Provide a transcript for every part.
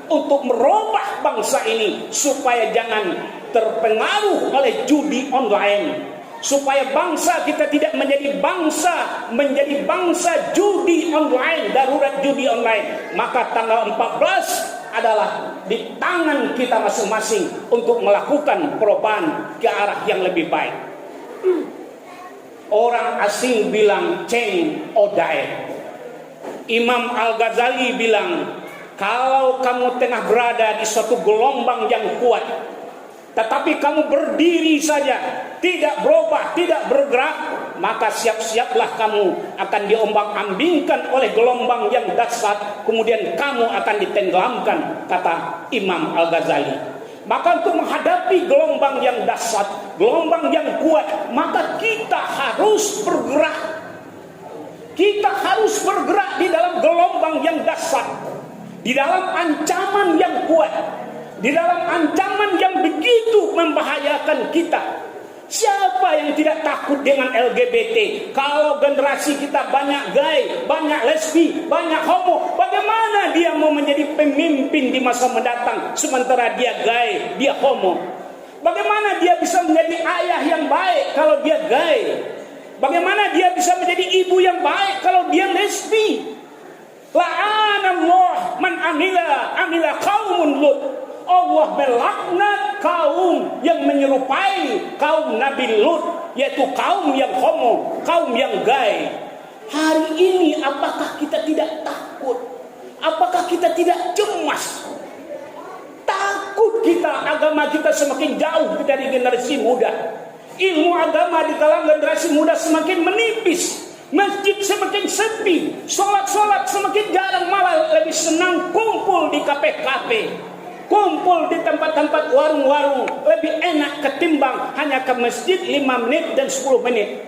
untuk merubah bangsa ini supaya jangan terpengaruh oleh judi online, supaya bangsa kita tidak menjadi bangsa judi online, darurat judi online. Maka tanggal 14 adalah di tangan kita masing-masing untuk melakukan perubahan ke arah yang lebih baik. Orang asing bilang change or die. Imam Al-Ghazali bilang, kalau kamu tengah berada di suatu gelombang yang kuat, tetapi kamu berdiri saja, tidak berubah, tidak bergerak, maka siap-siaplah kamu akan diombang-ambingkan oleh gelombang yang dahsyat, kemudian kamu akan ditenggelamkan, kata Imam Al-Ghazali. Maka untuk menghadapi gelombang yang dahsyat, gelombang yang kuat, maka kita harus bergerak. Kita harus bergerak di dalam gelombang yang dahsyat, di dalam ancaman yang kuat, di dalam ancaman yang begitu membahayakan kita. Siapa yang tidak takut dengan LGBT? Kalau generasi kita banyak gay, banyak lesbi, banyak homo, bagaimana dia mau menjadi pemimpin di masa mendatang sementara dia gay, dia homo? Bagaimana dia bisa menjadi ayah yang baik kalau dia gay? Bagaimana dia bisa menjadi ibu yang baik kalau dia lesbi? La'anallah man amila qaumun Lut. Allah melaknat kaum yang menyerupai kaum Nabi Lut, yaitu kaum yang homo, kaum yang gay. Hari ini apakah kita tidak takut? Apakah kita tidak cemas? Takut kita, agama kita semakin jauh dari generasi muda. Ilmu agama di kalangan generasi muda semakin menipis. Masjid semakin sepi, sholat semakin jarang, malah lebih senang kumpul di kafe-kafe, kumpul di tempat-tempat warung-warung, lebih enak ketimbang hanya ke masjid 5 menit dan 10 menit.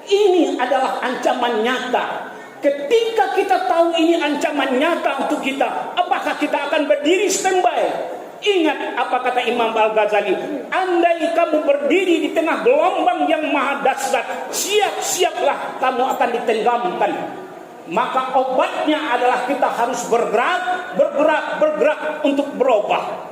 Ini adalah ancaman nyata. Ketika kita tahu ini ancaman nyata untuk kita, apakah kita akan berdiri standby? Ingat apa kata Imam Al-Ghazali, andai kamu berdiri di tengah gelombang yang maha dahsyat, siap-siaplah kamu akan ditenggelamkan. Maka obatnya adalah kita harus bergerak untuk berubah.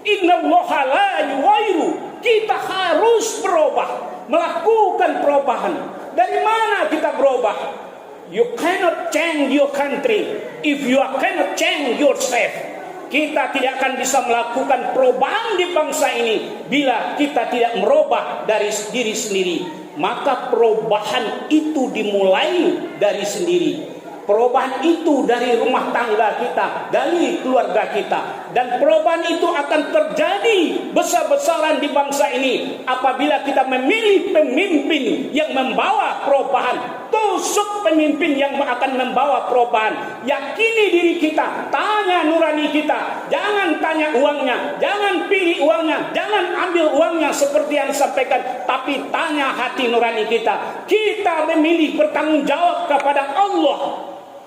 Innallaha la yughayyiru, kita harus berubah, melakukan perubahan. Dari mana kita berubah? You cannot change your country if you cannot change yourself. Kita tidak akan bisa melakukan perubahan di bangsa ini bila kita tidak merubah dari diri sendiri. Maka perubahan itu dimulai dari sendiri. Perubahan itu dari rumah tangga kita, dari keluarga kita. Dan perubahan itu akan terjadi besar-besaran di bangsa ini apabila kita memilih pemimpin yang membawa perubahan. Tusuk pemimpin yang akan membawa perubahan. Yakini diri kita, tanya nurani kita. Jangan tanya uangnya, jangan pilih uangnya, jangan ambil uangnya seperti yang disampaikan. Tapi tanya hati nurani kita. Kita memilih bertanggung jawab kepada Allah.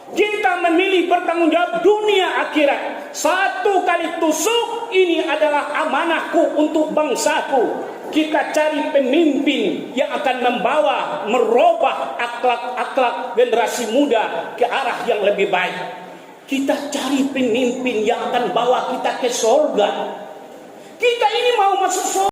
Kita memilih bertanggung jawab dunia akhirat. 1 kali tusuk, ini adalah amanahku untuk bangsaku. Kita cari pemimpin yang akan merubah akhlak generasi muda ke arah yang lebih baik. Kita cari pemimpin yang akan bawa kita ke surga. Kita ini mau masuk surga.